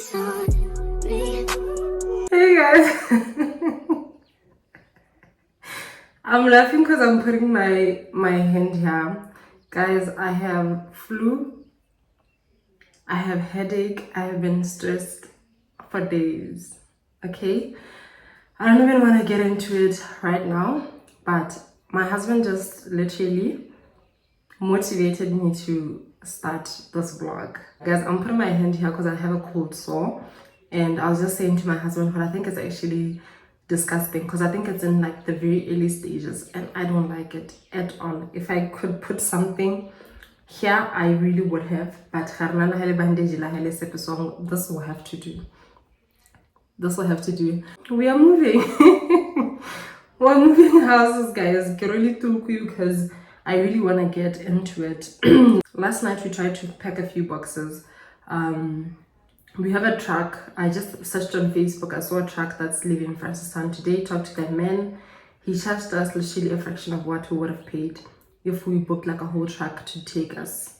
Hey guys, I'm laughing because I'm putting my hand here. Guys, I have flu, I have headache, I have been stressed for days. Okay, I don't even want to get into it right now, but my husband just literally motivated me to start this vlog. Guys, I'm putting my hand here because I have a cold sore, and I was just saying to my husband, but I think it's actually disgusting because I think it's in like the very early stages and I don't like it at all. If I could put something here, I really would have, but this will have to do. This will have to do. We are moving. We're moving houses, guys. Girlie because I really want to get into it. Last night we tried to pack a few boxes. We have a truck. I just searched on Facebook. I saw a truck that's leaving Francistown today. Talked to that man. He charged us literally a fraction of what we would have paid if we booked like a whole truck to take us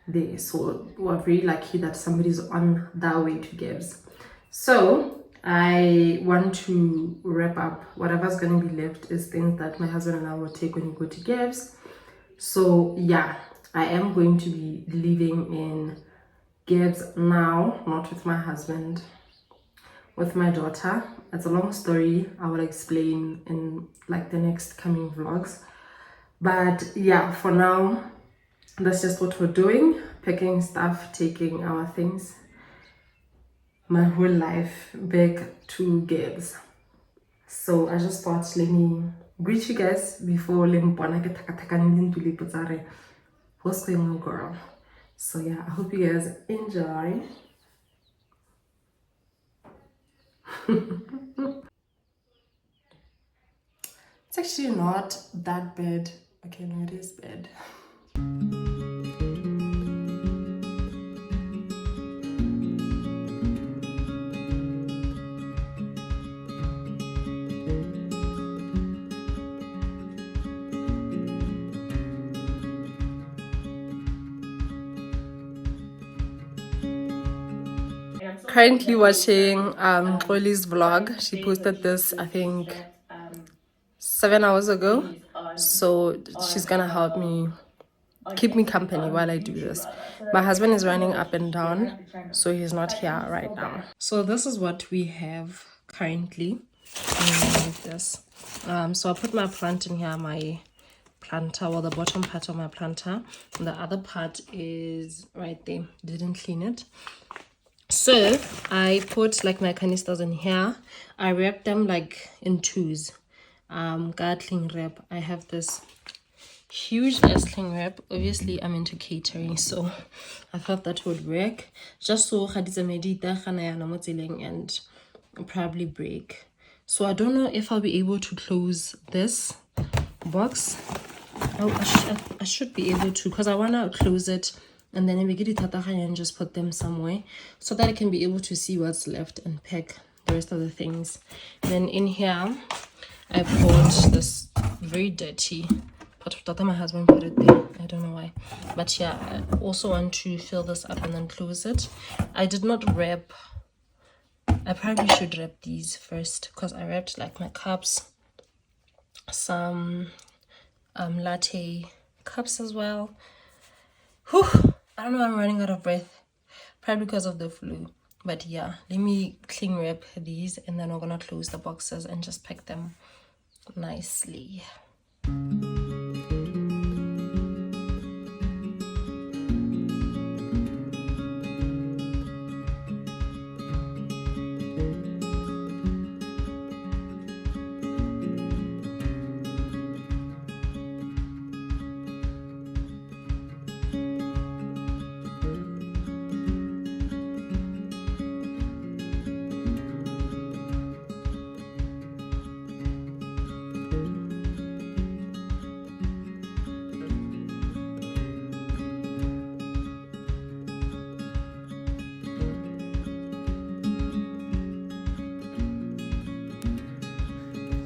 there. So we're very lucky that somebody's on their way to Gibbs. So I want to wrap up. Whatever's going to be left is things that my husband and I will take when we go to Gibbs. So yeah, I am going to be living in Gibbs now, not with my husband, with my daughter. It's a long story. I will explain in like the next coming vlogs. But yeah, for now, that's just what we're doing. Packing stuff, taking our things, my whole life back to Gibbs. So I just thought, let me greet you guys before what's going on, girl. So yeah, I hope you guys enjoy. It's actually not that bad. Okay, no, it is bad. Currently watching Oli's vlog. She posted this, I think, 7 hours ago. So she's gonna help me, keep me company while I do this. My husband is running up and down, so he's not here right now. So this is what we have currently. With this. So I put my plant in here, my planter, well, the bottom part of my planter, and the other part is right there. Didn't clean it. So I put like my canisters in here. I wrap them like in twos. Cling wrap. I have this huge cling wrap. Obviously I'm into catering, so I thought that would work. Just so and probably break. So I don't know if I'll be able to close this box. Oh, I should be able to, because I want to close it and then we get it and just put them somewhere so that I can be able to see what's left and pack the rest of the things. Then in here I put this very dirty pot of my husband put it there. I don't know why, but yeah, I also want to fill this up and then close it. I did not wrap. I probably should wrap these first because I wrapped like my cups, some latte cups as well. Whew. I don't know, I'm running out of breath, probably because of the flu. But yeah, let me cling wrap these and then we're gonna close the boxes and just pack them nicely.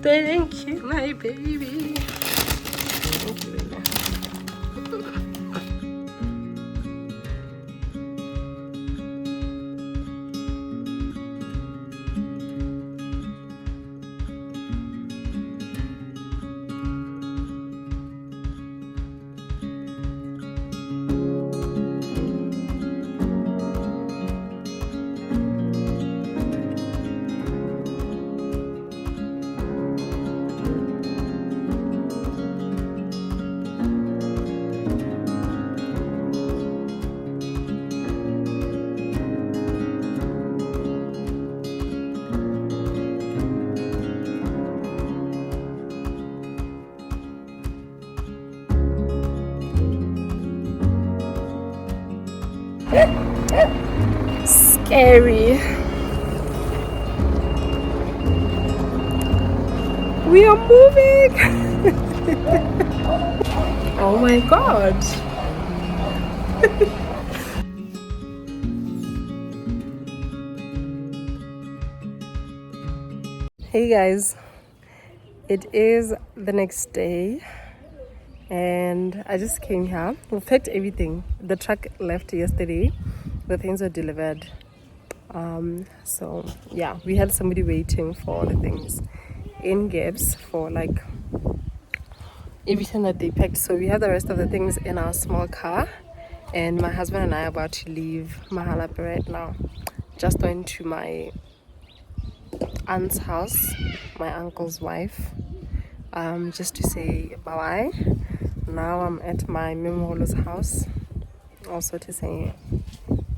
Thank you, my baby. Thank you. Scary. We are moving. Oh my god. Hey guys, it is the next day and I just came here. We packed everything. The truck left yesterday. The things were delivered. So yeah, we had somebody waiting for the things in Gibbs for like everything that they packed. So we have the rest of the things in our small car, and my husband and I are about to leave Mahalapa right now. Just going to my aunt's house, my uncle's wife, just to say bye-bye. Now I'm at my Memolo's house, also to say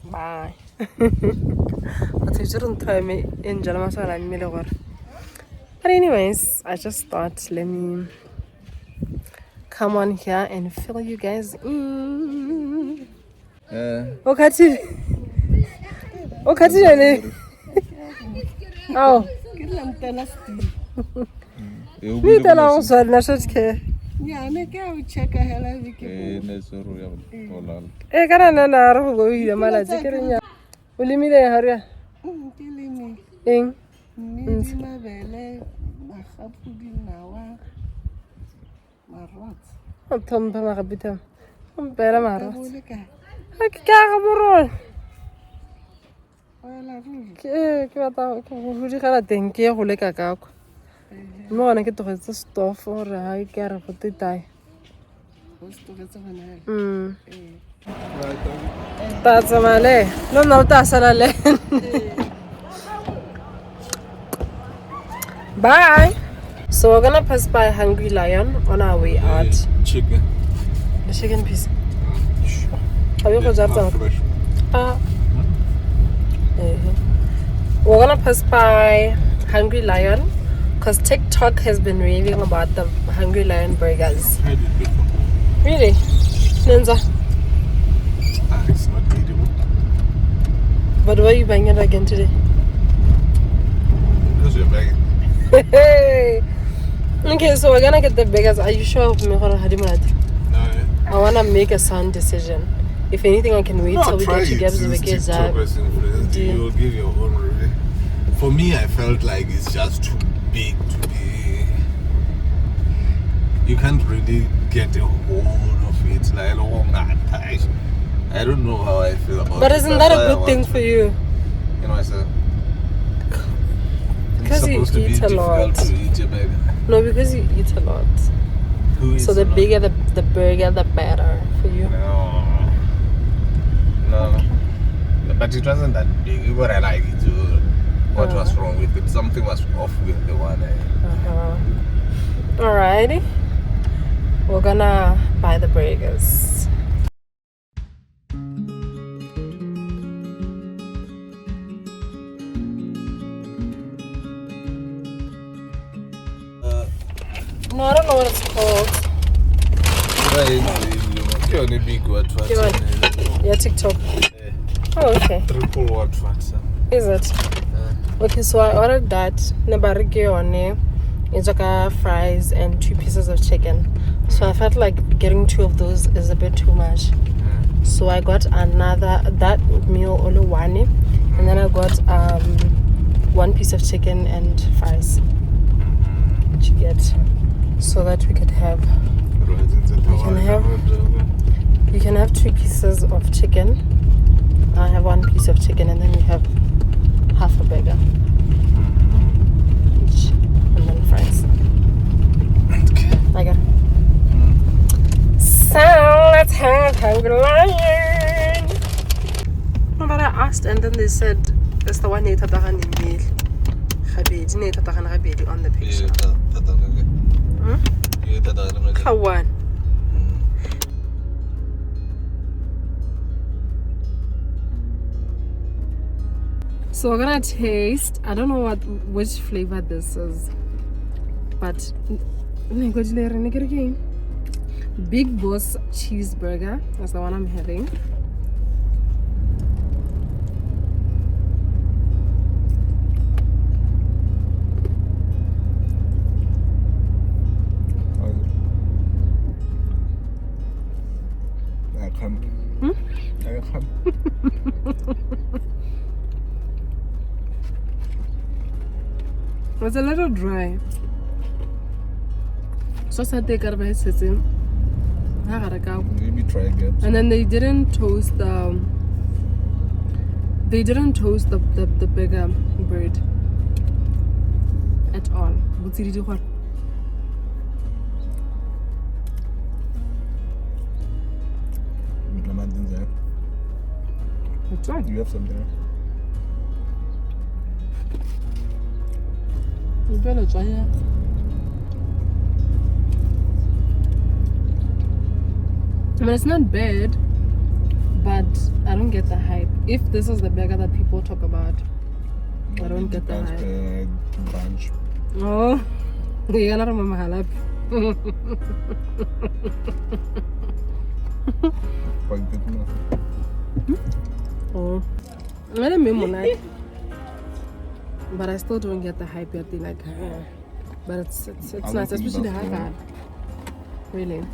bye. But anyways, I just thought let me come on here and fill you guys in. Okay. Oh. That's a male. No, that's a male. Bye. So we're gonna pass by Hungry Lion on our way out. Chicken. The chicken piece. Have you got that? We're gonna pass by Hungry Lion because TikTok has been raving about the Hungry Lion burgers. I did before. Really? Ninja. It's not edible. But why are you buying it again today? Because you're buying it. Hey. Okay, so we're gonna get the burgers. Are you sure? No, yeah. I wanna make a sound decision. If anything, I can wait till we get to Gab's burgers. You'll give your own review. For me, I felt like it's just too big to be. You can't really get a hold of it. Like, I don't know how I feel about it. But isn't that a good thing for you? You know, I said. Because you eat a lot. To eat a burger. No, because you eat a lot. So the bigger the burger, the better for you. No. But it wasn't that big. You gotta like it too. What was wrong with it? Something was off with the one. Alrighty. We're gonna buy the burgers. No, I don't know what it's called. You're on a big what? Yeah, TikTok. Oh, okay. Triple what? Is it? Okay, so I ordered that. It's like fries and 2 pieces of chicken. So I felt like getting 2 of those is a bit too much. So I got that meal only one, and then I got 1 piece of chicken and fries. What you get? So that we could have. You can have 2 pieces of chicken. I have 1 piece of chicken, and then you have half a burger each, and then fries. Okay. So let's have Hungry Lion. No, but I asked, and then they said it's the one on the picture. How one? So we're gonna taste. I don't know which flavor this is, but Big Boss cheeseburger. That's the one I'm having. come. I come. It's a little dry. So sad they got my system. Maybe try again. And then they didn't toast the bigger bread at all. What's it do? That's right. You have some there. You better try it. I mean, it's not bad, but I don't get the hype. If this is the burger that people talk about, I don't get the hype. Brunch. Oh, you're not a mama halap. Quite good enough. Oh, I don't mean but I still don't get the hype yet. Like, but it's nice, especially the high fat. Really.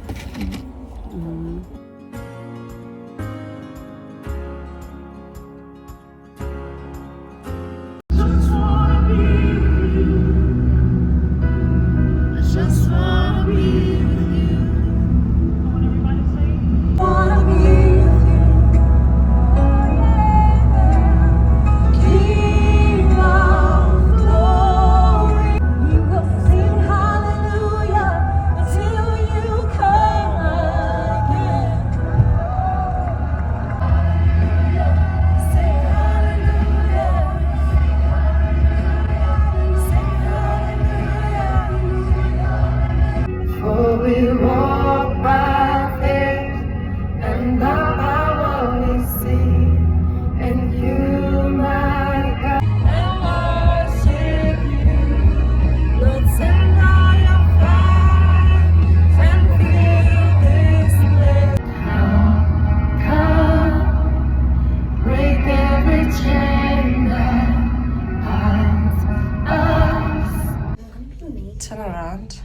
Turn around.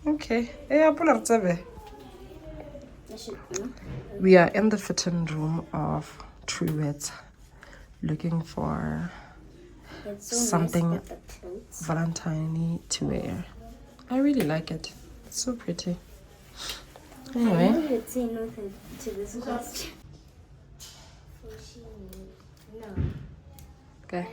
Okay. We are in the fitting room of Truett looking for something Valentine to wear. I really like it. It's so pretty. Anyway. I would say no to this question. No. Okay.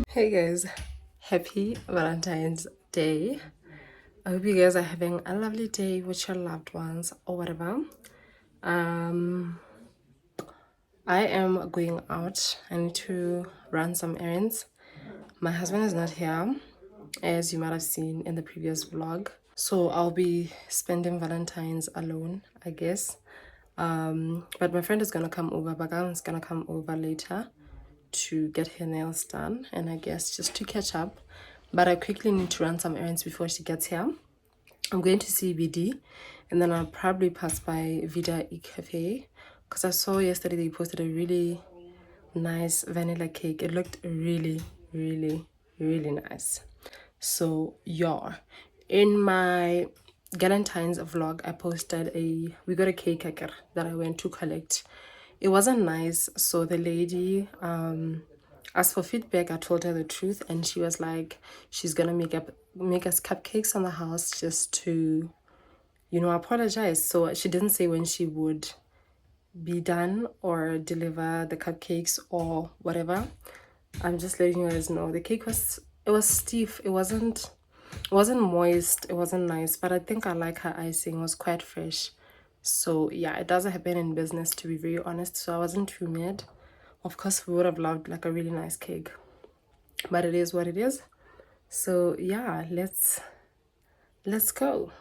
Hey guys, happy Valentine's Day. I hope you guys are having a lovely day with your loved ones or whatever. I am going out. I need to run some errands. My husband is not here, as you might have seen in the previous vlog. So I'll be spending Valentine's alone, I guess. But my friend is gonna come over. Bagan is gonna come over later to get her nails done, and I guess just to catch up. But I quickly need to run some errands before she gets here. I'm going to CBD, and then I'll probably pass by Vida Cafe, because I saw yesterday they posted a really nice vanilla cake. It looked really, really, really nice. So yeah, in my Valentine's vlog, I posted we got a cake that I went to collect. It wasn't nice, so the lady asked for feedback. I told her the truth, and she was like, she's gonna make us cupcakes on the house just to, you know, apologize. So she didn't say when she would be done or deliver the cupcakes or whatever. I'm just letting you guys know the cake was stiff. It wasn't moist. It wasn't nice, but I think I like her icing. It was quite fresh. So yeah, it doesn't happen in business, to be very honest. So I wasn't too mad. Of course, we would have loved like a really nice cake, but it is what it is. So yeah, let's let's go.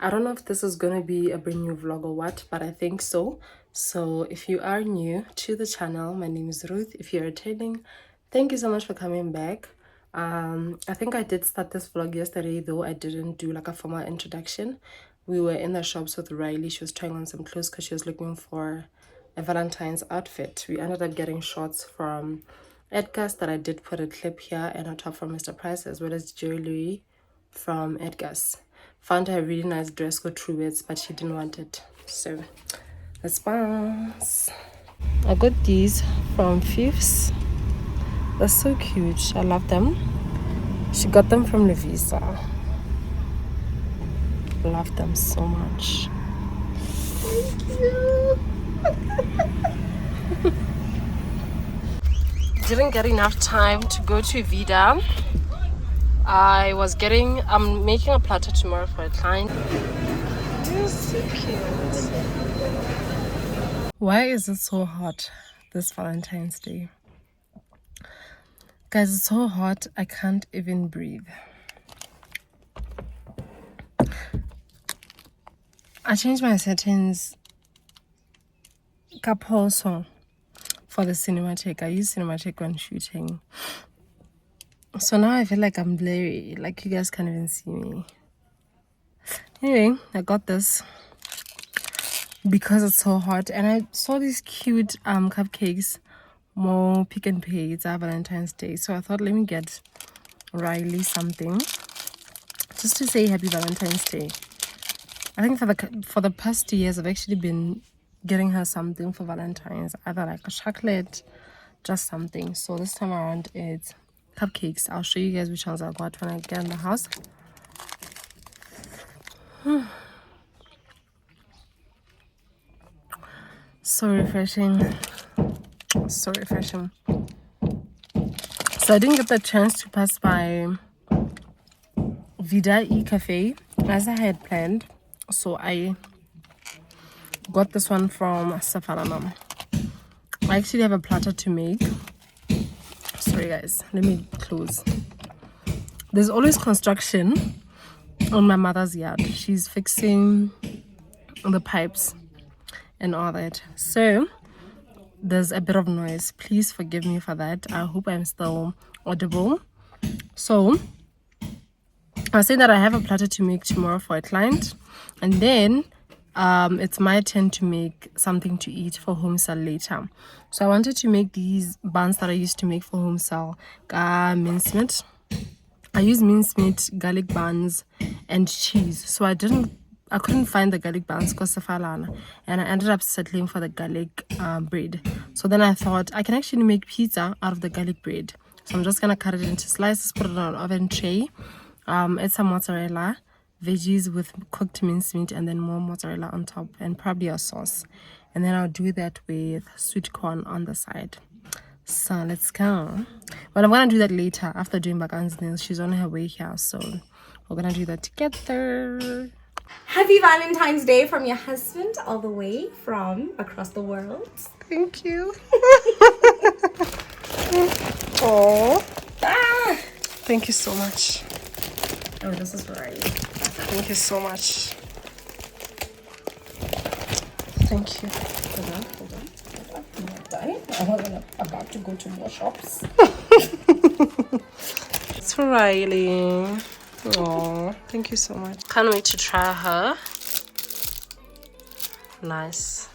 I don't know if this is gonna be a brand new vlog or what, but I think so. So if you are new to the channel, my name is Ruth. If you're returning, thank you so much for coming back. I think I did start this vlog yesterday, though I didn't do like a formal introduction. We were in the shops with Riley. She was trying on some clothes because she was looking for a Valentine's outfit. We ended up getting shorts from Edgar's that I did put a clip here, and on top from Mr. Price, as well as jewelry from Edgar's. Found her a really nice dress with true bits, but she didn't want it. So let's bounce. I got these from Fifths. They're so cute. I love them. She got them from Levisa. Love them so much. Thank you. Didn't get enough time to go to Vida. I'm making a platter tomorrow for a client. They're so cute. Why is it so hot this Valentine's Day? Guys, it's so hot I can't even breathe. I changed my settings Kaposo for the cinematic. I use cinematic when shooting. So now I feel like I'm blurry, like you guys can't even see me. Anyway, I got this because it's so hot, and I saw these cute cupcakes, more Pick and Pay. It's our Valentine's Day, so I thought let me get Riley something just to say happy Valentine's Day. I think for the past 2 years I've actually been getting her something for Valentine's, either like a chocolate, just something. So this time around it's cupcakes. I'll show you guys which ones I got when I get in the house. So refreshing. So refreshing. So I didn't get the chance to pass by Vida Cafe as I had planned. So I got this one from Safaranam. I actually have a platter to make. Sorry guys, let me close. There's always construction on my mother's yard. She's fixing the pipes and all that. So there's a bit of noise. Please forgive me for that. I hope I'm still audible. So I say that I have a platter to make tomorrow for a client, and then it's my turn to make something to eat for home sale later. So I wanted to make these buns that I used to make for home sale, mincemeat. I use mincemeat, garlic buns, and cheese. So I couldn't find the garlic buns because of Falana, and I ended up settling for the garlic bread. So then I thought I can actually make pizza out of the garlic bread. So I'm just gonna cut it into slices, put it on an oven tray, add some mozzarella, veggies with cooked mincemeat, and then more mozzarella on top, and probably a sauce. And then I'll do that with sweet corn on the side. So let's go. But I'm gonna do that later after doing Bagan's nails. She's on her way here, so we're gonna do that together. Happy Valentine's Day from your husband all the way from across the world. Thank you. Oh, thank you so much. Oh, this is right. Thank you so much. Thank you. Hold on. I'm not done. I wasn't about to go to more shops. It's for Riley. Oh, thank you so much. Can't wait to try her. Nice.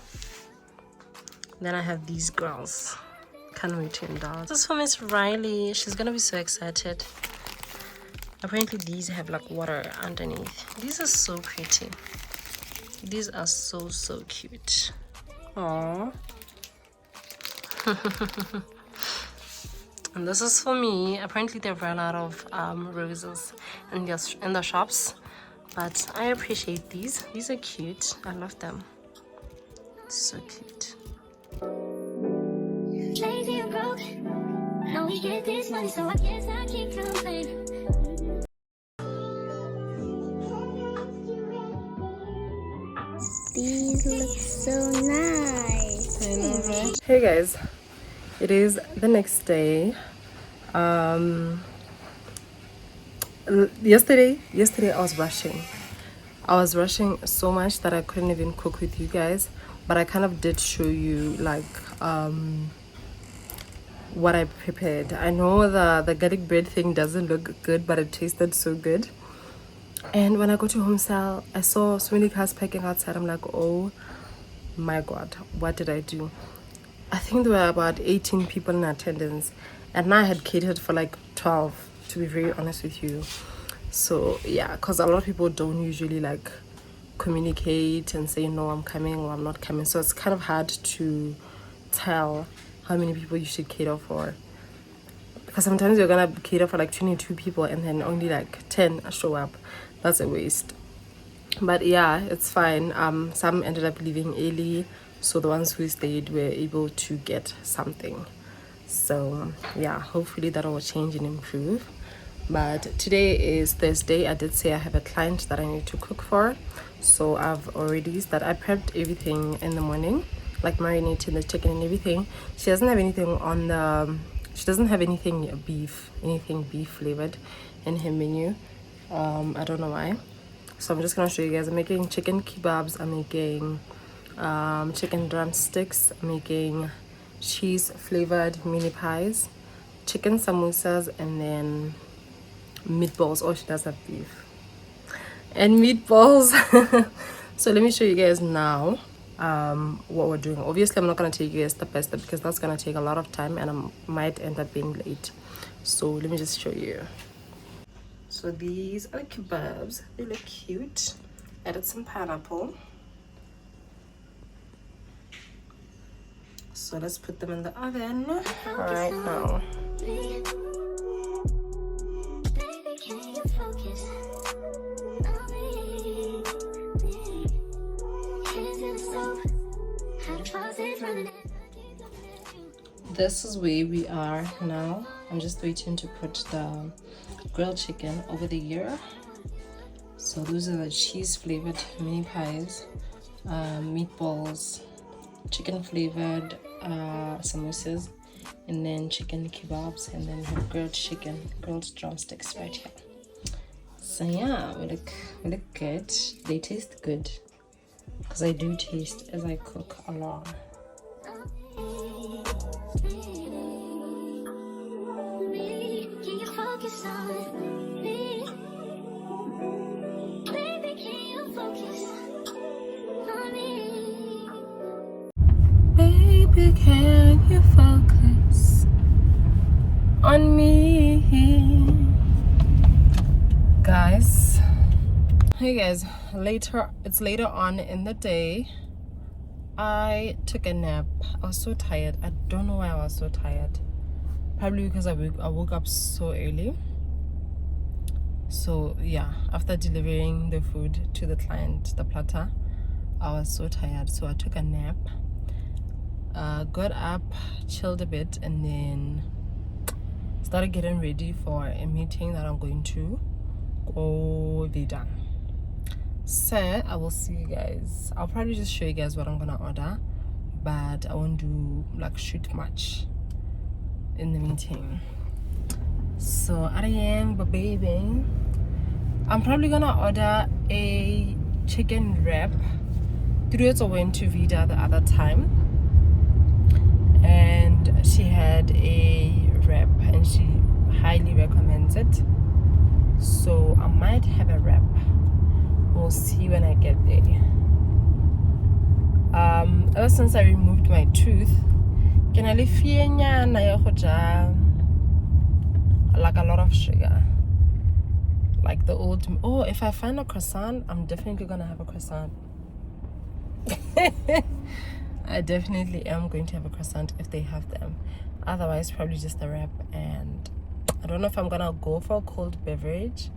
Then I have these girls. Can't wait to indulge. This is for Miss Riley. She's gonna be so excited. Apparently these have like water underneath. These are so pretty. These are so cute. Aww. And this is for me. Apparently they've run out of roses in the shops, but I appreciate these. These are cute. I love them. So cute. Lazy and broke. Now we get this money, so I guess I can't complain. These look so nice. I know, right? Hey guys, it is the next day. Yesterday I was rushing. I was rushing so much that I couldn't even cook with you guys, but I kind of did show you like what I prepared. I know the garlic bread thing doesn't look good, but it tasted so good. And when I go to home sale, I saw so many cars parking outside. I'm like, oh my god, what did I do? I think there were about 18 people in attendance, and I had catered for like 12, to be very honest with you. So yeah, because a lot of people don't usually like communicate and say no, I'm coming or I'm not coming, so it's kind of hard to tell how many people you should cater for, because sometimes you're gonna cater for like 22 people and then only like 10 show up. That's a waste. But yeah, it's fine. Some ended up leaving early, so the ones who stayed were able to get something. So yeah, hopefully that will change and improve. But today is Thursday. I did say I have a client that I need to cook for, so I've already started. I prepped everything in the morning, like marinating the chicken and everything. She doesn't have anything on the she doesn't have anything beef flavored in her menu. I don't know why, so I'm just gonna show you guys. I'm making chicken kebabs, I'm making chicken drumsticks, I'm making cheese flavored mini pies, chicken samosas, and then meatballs. Oh, she does have beef and meatballs. So let me show you guys now what we're doing. Obviously I'm not going to take you guys step by step because that's going to take a lot of time and I might end up being late. So let me just show you. So these are the kebabs. They look cute. Added some pineapple. So let's put them in the oven right now. This is where we are now. I'm just waiting to put the grilled chicken over the ear. So those are the cheese flavored mini pies, meatballs, chicken flavored samosas, and then chicken kebabs, and then have grilled drumsticks right here. So yeah, we look good. They taste good because I do taste as I cook along. Baby, can you focus on me? Guys, hey guys, it's later on in the day. I took a nap. I was so tired. I don't know why I was so tired. Probably because I woke up so early. So yeah, after delivering the food to the client, the platter, I was so tired, so I took a nap. Got up, chilled a bit, and then started getting ready for a meeting that I'm going to go Vida. So I will see you guys. I'll probably just show you guys what I'm gonna order, but I won't do like shoot much in the meeting. So I am baby. I'm probably gonna order a chicken wrap. Ruth went to Vida the other time and she had a wrap and she highly recommends it, so I might have a wrap. We'll see when I get there. Ever since I removed my tooth, can I live like a lot of sugar, like the old. Oh, if I find a croissant, I'm definitely gonna have a croissant. I definitely am going to have a croissant if they have them. Otherwise, probably just a wrap. And I don't know if I'm gonna go for a cold beverage.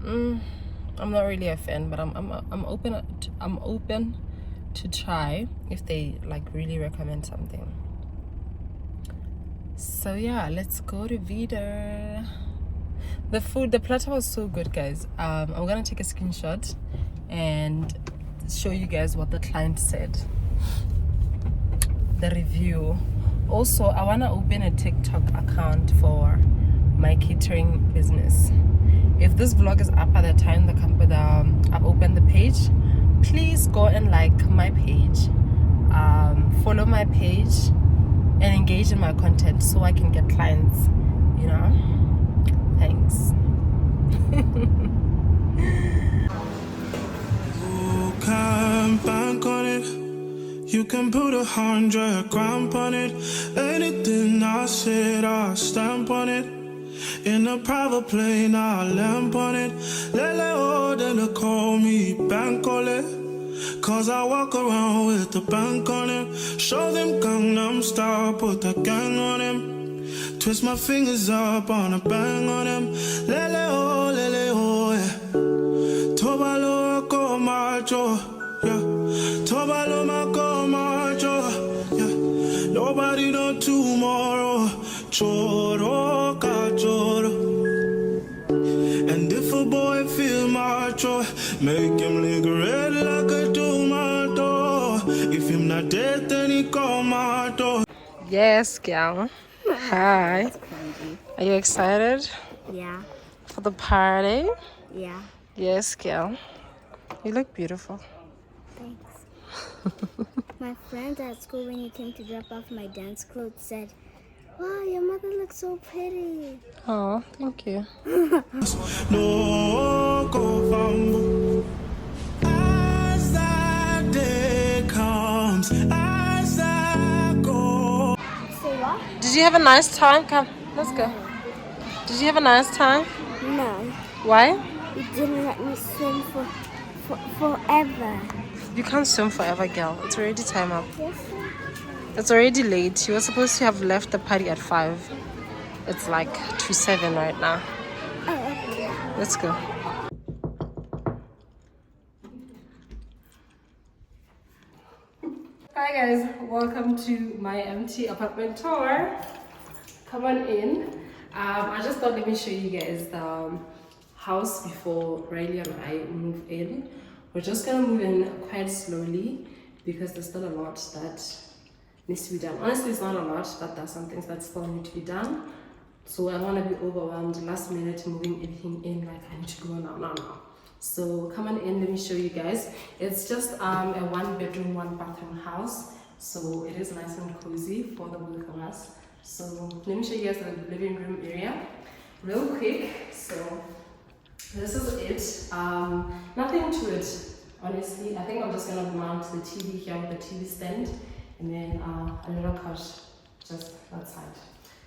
I'm not really a fan, but I'm open to try if they like really recommend something. So yeah, let's go to Vida. The platter was so good, guys. I'm gonna take a screenshot and show you guys what the client said, the review. Also, I want to open a TikTok account for my catering business. if this vlog is up by the time I've opened the page, please go and like my page, follow my page, and engage in my content so I can get clients, you know. Thanks. You can bank on it. You can put 100 grand on it. Anything I said, I stamp on it. In a private plane, I lamp on it. Lele oh, they call me Bankole. Cause I walk around with the bank on it. Show them Gangnam Style, put the gang on him. Twist my fingers up on a bang on him. Lele oh, yeah. Tobalo go macho, yeah. Tobalo ma go macho, yeah. Nobody know tomorrow. Choro ka choro. And if a boy feel macho, make him lick red like a tomato. If him not dead, then he call my door. Yes, girl. Hi. Are you excited Yeah, for the party? yeah, Yes, girl. You look beautiful. thanks. My friends at school, when you came to drop off my dance clothes, said, "Wow, your mother looks so pretty." Oh, thank you. No go fumble. As that day comes, as I go. Say what? Did you have a nice time? Come, let's go. Did you have a nice time? No, Why? you didn't let me swim forever. You can't swim forever, girl. It's already time up. Yes, sir. It's already late. You were supposed to have left the party at 5. It's like 2:07 right now. Oh, okay. Let's go. Hi guys, welcome to my empty apartment tour. Come on in. I just thought let me show you guys the house before Riley and I move in. We're just gonna move in quite slowly because there's still a lot that needs to be done. Honestly, it's not a lot, but there's some things that still need to be done. So I don't want to be overwhelmed last minute moving everything in like I need to go now. So come on in, let me show you guys. It's just a 1-bedroom, 1-bathroom house. So it is nice and cozy for the both of us. So let me show you guys the living room area real quick. So this is it. Nothing to it, honestly. I think I'm just gonna mount the TV here with the TV stand, and then a little couch just that side.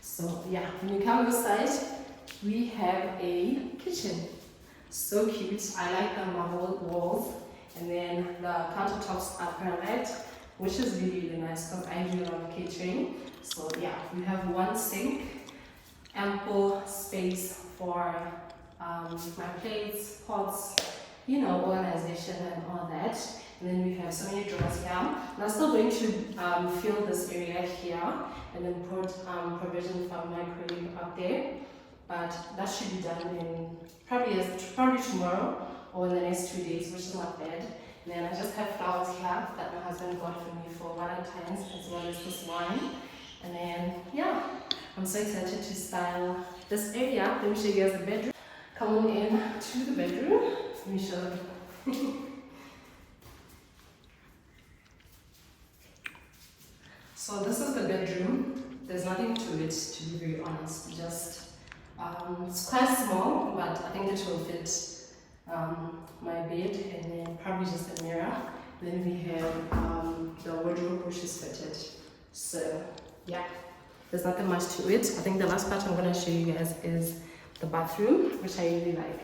So yeah, when you come this side, we have a kitchen. So cute. I like the marble walls, and then the countertops are granite, which is really nice because I do love catering. So yeah, we have one sink, ample space for my plates, pots, you know, organization and all that. And then we have so many drawers here. And I'm still going to fill this area here and then put provision for microwave up there. But that should be done in probably tomorrow or in the next 2 days, which is not bad. And then I just have flowers here that my husband bought for me for Valentine's, as well as this wine. And then yeah, I'm so excited to style this area. Let me show you guys the bedroom. Come on in to the bedroom. Let me show you. So this is the bedroom. There's nothing to it, to be very honest. Just it's quite small, but I think it will fit my bed, and then probably just a mirror. Then we have the wardrobe, which is fitted. So yeah, there's nothing much to it. I think the last part I'm gonna show you guys is the bathroom, which I really like.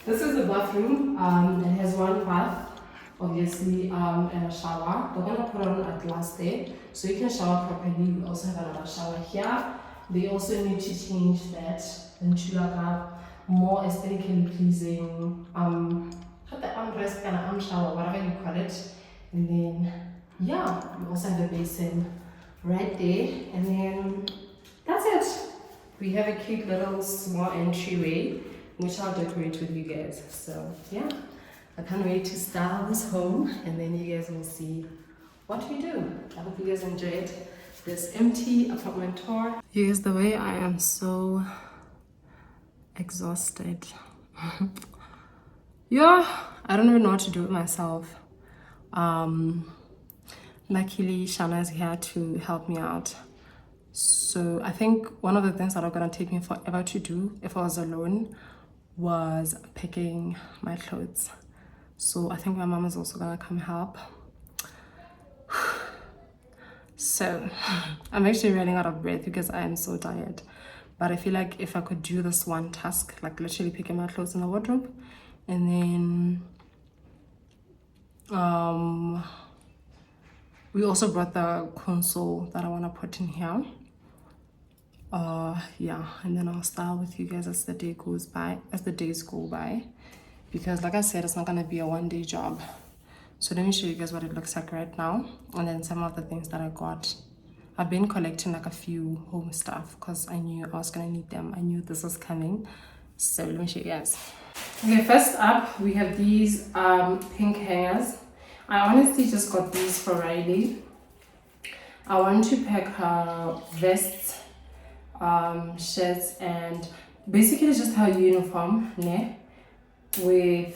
This is the bathroom. It has one bath, obviously, and a shower. We're gonna put on a glass there, so you can shower properly. We also have another shower here. They also need to change that into like a more aesthetically pleasing the armrest and arm shower, whatever you call it. And then yeah, we also have a basin right there, and then that's it. We have a cute little small entryway, which I'll decorate with you guys. So yeah, I can't wait to style this home, and then you guys will see what we do. I hope you you guys enjoyed this empty apartment tour. You guys, the way I am so exhausted. Yeah, I don't even know what to do with myself. Luckily Shana is here to help me out. So I think one of the things that are gonna take me forever to do if I was alone was picking my clothes. So I think my mom is also gonna come help. So I'm actually running out of breath because I am so tired. But I feel like if I could do this one task, like literally picking my clothes in the wardrobe, and then we also brought the console that I want to put in here. Yeah, and then I'll style with you guys as the day goes by, as the days go by, because like I said, it's not gonna be a one-day job. So let me show you guys what it looks like right now, and then some of the things that I got. I've been collecting like a few home stuff because I knew I was gonna need them. I knew this was coming. So let me show you guys. Okay, first up we have these pink hangers. I honestly just got these for Riley. I want to pack her vests, shirts, and basically just her uniform, with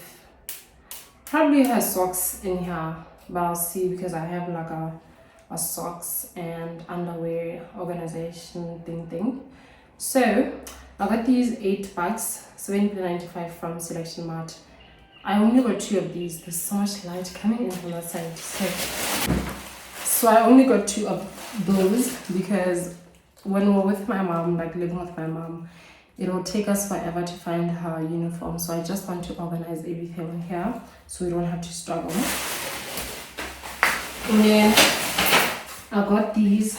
probably her socks in here, but I'll see because I have like a socks and underwear organization thing. So I got these 8 bucks, $7.95 from Selection Mart. I only got 2 of these. There's so much light coming in from that side. So I only got 2 of those because when we're with my mom, like living with my mom, it will take us forever to find her uniform. So I just want to organize everything in here so we don't have to struggle. And then I got these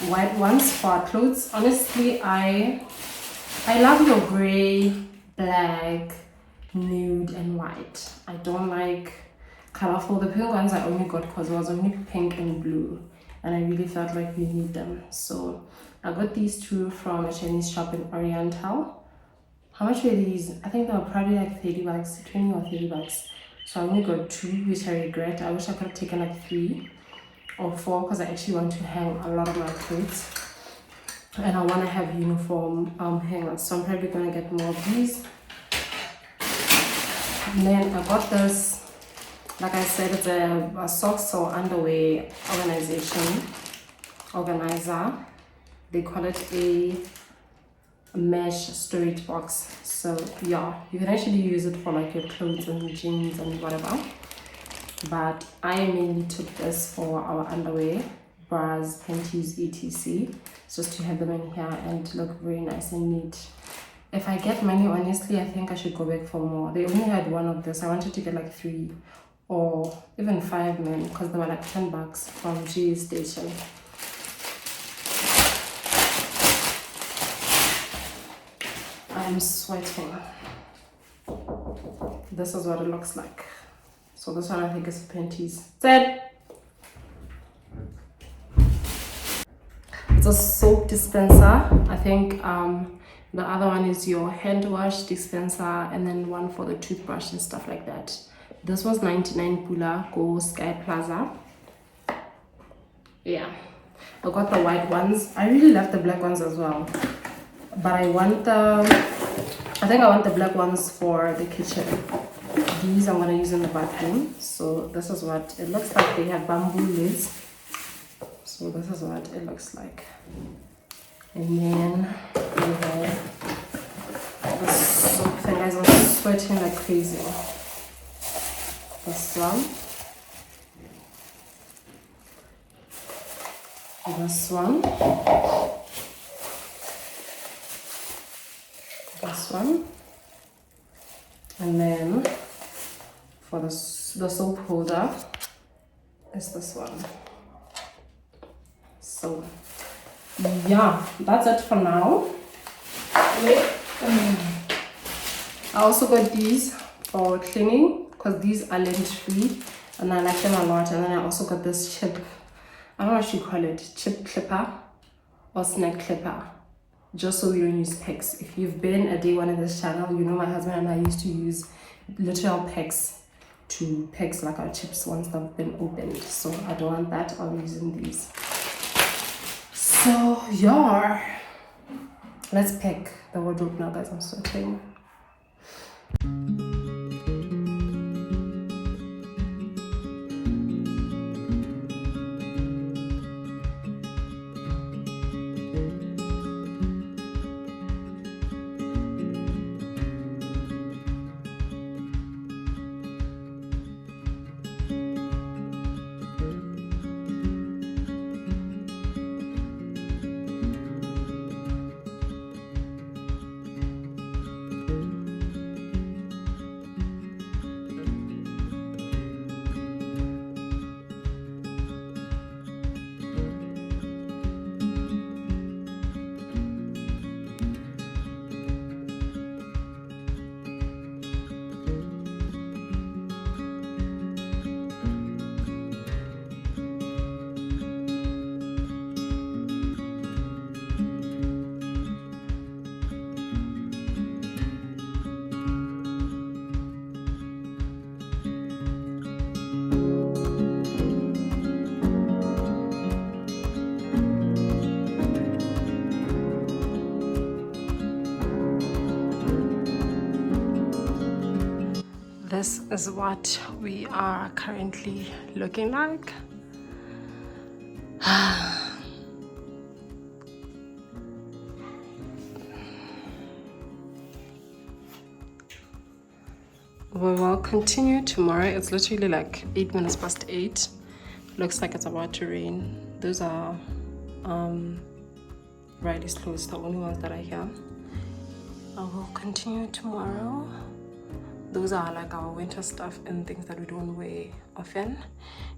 white ones for our clothes. Honestly, I love your gray, black, nude, and white. I don't like colorful. The pink ones I only got because it was only pink and blue, and I really felt like we need them. So I got these 2 from a Chinese shop in Oriental. How much were these? I think they were probably like 30 bucks, 20 or 30 bucks. So I only got 2, which I regret. I wish I could have taken like 3 or 4 because I actually want to hang a lot of my clothes, and I want to have uniform hangers. So I'm probably gonna get more of these. And then I got this, like I said, it's a socks or underwear organizer. They call it a mesh storage box. So yeah, you can actually use it for like your clothes and jeans and whatever, but I mainly took this for our underwear, bras, panties, etc, just to have them in here and look very nice and neat. If I get money, honestly, I think I should go back for more. They only had 1 of this. I wanted to get like 3 or even 5 men because they were like 10 bucks from G Station. I'm sweating. This is what it looks like. So this one I think is panties. It's a soap dispenser. I think the other one is your hand wash dispenser, and then one for the toothbrush and stuff like that. This was 99 Pula, go Sky Plaza. Yeah, I got the white ones. I really love the black ones as well, but I want the black ones for the kitchen. These I'm gonna use in the bathroom. So this is what it looks like. They have bamboo lids. So this is what it looks like. And then we have the soap thing. Guys, I'm sweating like crazy. This one. This one. This one. And then for the soap holder is this one. So yeah, that's it for now. I also got these for cleaning because these are lint free and I like them a lot. And then I also got this chip, I don't know what you call it, chip clipper or snack clipper, just so we don't use picks. If you've been a day one in this channel, you know my husband and I used to use literal picks to packs like our chips once they've been opened. So I don't want that. I'm using these. So yeah, let's pack the wardrobe now, guys. I'm sweating. This is what we are currently looking like. We will continue tomorrow. It's literally like 8 minutes past 8. Looks like it's about to rain. Those are Riley's clothes, the only ones that are here. I will continue tomorrow. Those are like our winter stuff and things that we don't wear often.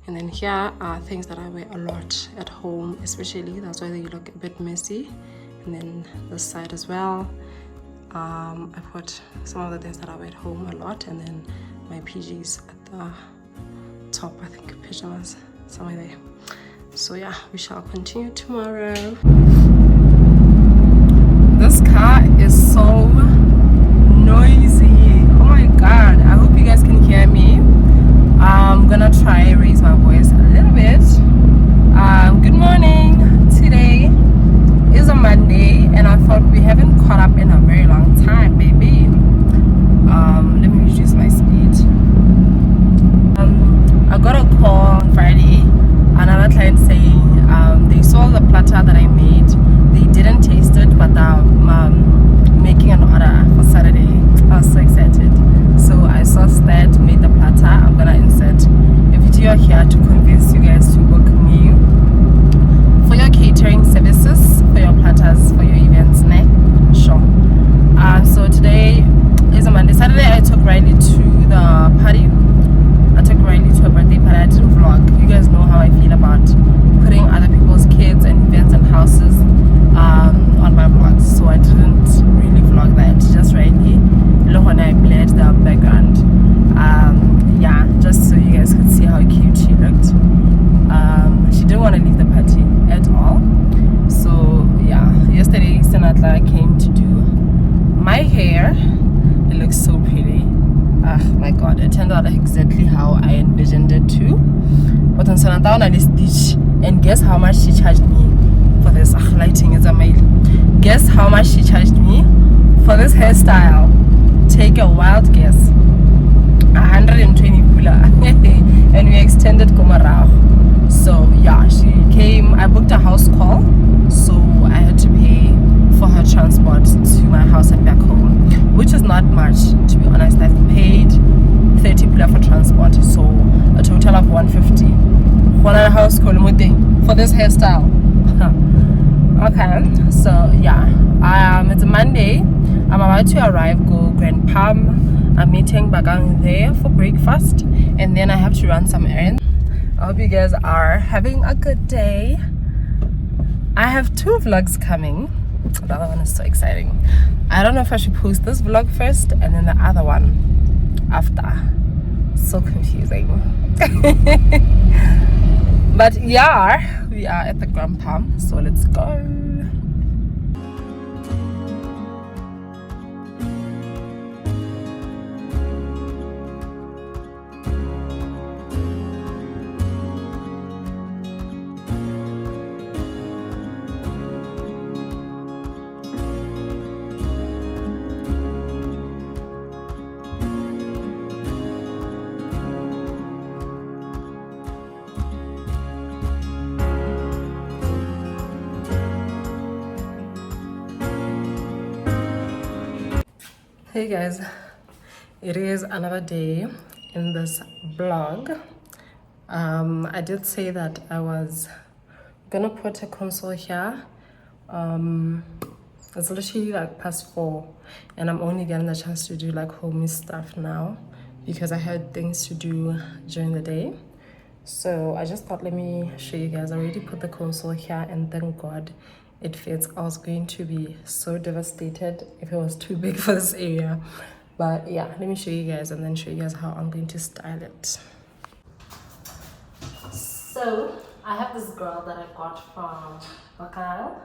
And then here are things that I wear a lot at home, especially. That's why they look a bit messy. And then this side as well. I put some of the things that I wear at home a lot, and then my PGs at the top. I think pajamas somewhere there. So yeah, we shall continue tomorrow. This car is so noisy. Oh my god, I hope you guys can hear me. I'm gonna try raise my voice a little bit. Good morning. Today is a Monday, and I thought we haven't caught up in a very long time, baby. Let me reduce my speed. I got a call on Friday, another client saying they saw the platter that I made. They didn't taste it, but they're making an order for Saturday. I was so excited. So I sauced that, made the platter. I'm gonna insert a video here to convince you guys to book me for your catering services, for your platters, for your events, ne? Sure. So today is a Monday. Saturday I took Riley to the party. I took Riley to a birthday party. I didn't vlog. You guys know how I feel about putting other people's kids and events and houses on my vlogs. So I didn't really vlog that. Just Riley. Lohona, I played the background. Yeah, just so you guys could see how cute she looked. She didn't want to leave the party at all. So yeah, yesterday Senatla came to do my hair. It looks so pretty. Oh my god, it turned out exactly how I envisioned it too. But on Senatla on a stitch, and guess how much she charged me for this? Lighting is amazing. Guess how much she charged me for this hairstyle? Take a wild guess. 120 pula. And we extended Komarao. So yeah, she came. I booked a house call, so I had to pay for her transport to my house and back home, which is not much, to be honest. I've paid 30 pula for transport, so a total of 150. One and a house call for this hairstyle. Okay, so yeah, it's a Monday. I'm about to arrive, go Grand Palm. I'm meeting Bagang there for breakfast, and then I have to run some errands. I hope you guys are having a good day. I have 2 vlogs coming. The other one is so exciting. I don't know if I should post this vlog first and then the other one after. So confusing. But yeah, we are at the Grand Palm, so let's go. Hey guys, it is another day in this vlog. I did say that I was gonna put a console here. It's literally like past 4 and I'm only getting the chance to do like homey stuff now because I had things to do during the day. So I just thought, let me show you guys. I already put the console here and thank God it fits. I was going to be so devastated if it was too big for this area. But yeah, let me show you guys and then show you guys how I'm going to style it. So I have this girl that I got from Valentine.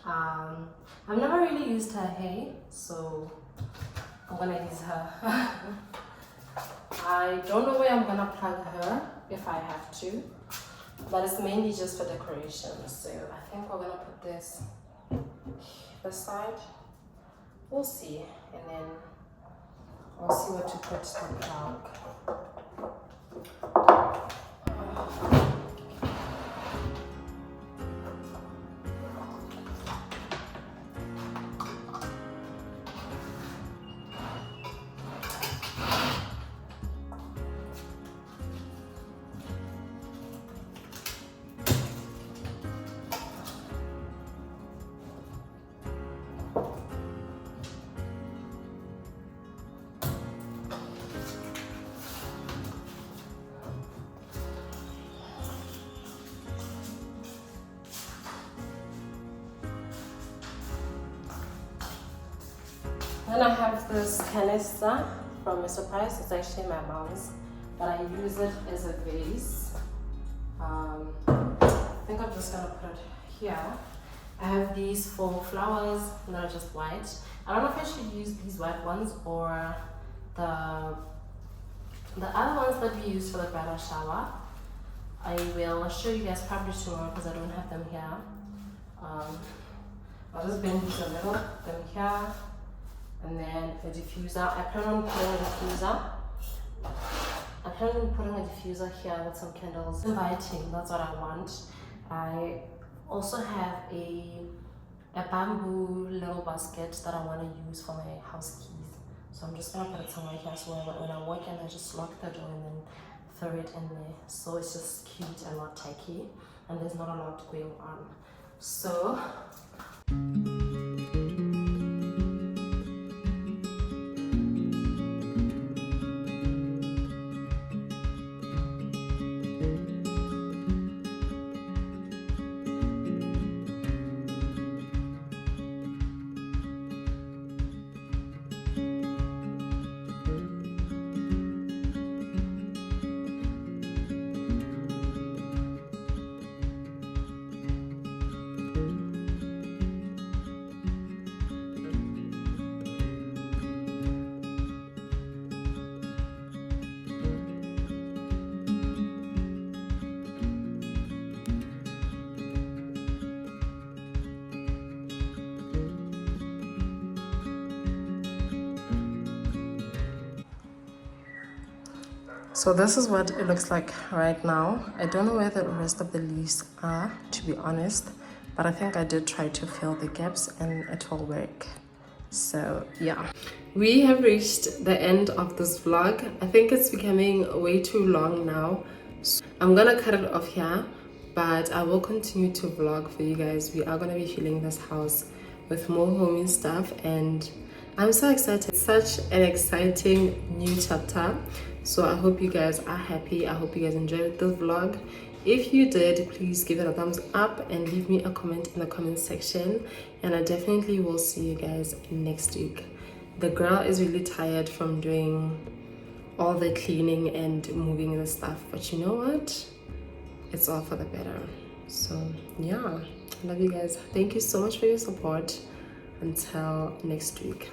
I've never really used her hair, so I'm gonna use her. I don't know where I'm gonna plug her if I have to, but it's mainly just for decoration. So I think we're gonna put this side. We'll see, and then I'll see what to put the plug. Then I have this canister from Mr. Price. It's actually my mom's, but I use it as a vase. I think I'm just gonna put it here. I have these 4 flowers that are just white. I don't know if I should use these white ones or the other ones that we use for the bridal shower. I will show you guys probably tomorrow because I don't have them here. I'll just bend these a little, them here. And then a diffuser. I plan on putting a diffuser. I plan on putting a diffuser here with some candles. Inviting, that's what I want. I also have a bamboo little basket that I want to use for my house keys. So I'm just gonna put it somewhere here so when I walk in I just lock the door and then throw it in there. So it's just cute and not tacky and there's not a lot going on. So So this is what it looks like right now. I don't know where the rest of the leaves are, to be honest, but I think I did try to fill the gaps and it will work. So yeah, we have reached the end of this vlog. I think it's becoming way too long now, so I'm gonna cut it off here, but I will continue to vlog for you guys. We are gonna be filling this house with more homey stuff and I'm so excited. It's such an exciting new chapter. So I hope you guys are happy. I hope you guys enjoyed this vlog. If you did, please give it a thumbs up and leave me a comment in the comment section. And I definitely will see you guys next week. The girl is really tired from doing all the cleaning and moving the stuff. But you know what? It's all for the better. So yeah, I love you guys. Thank you so much for your support. Until next week.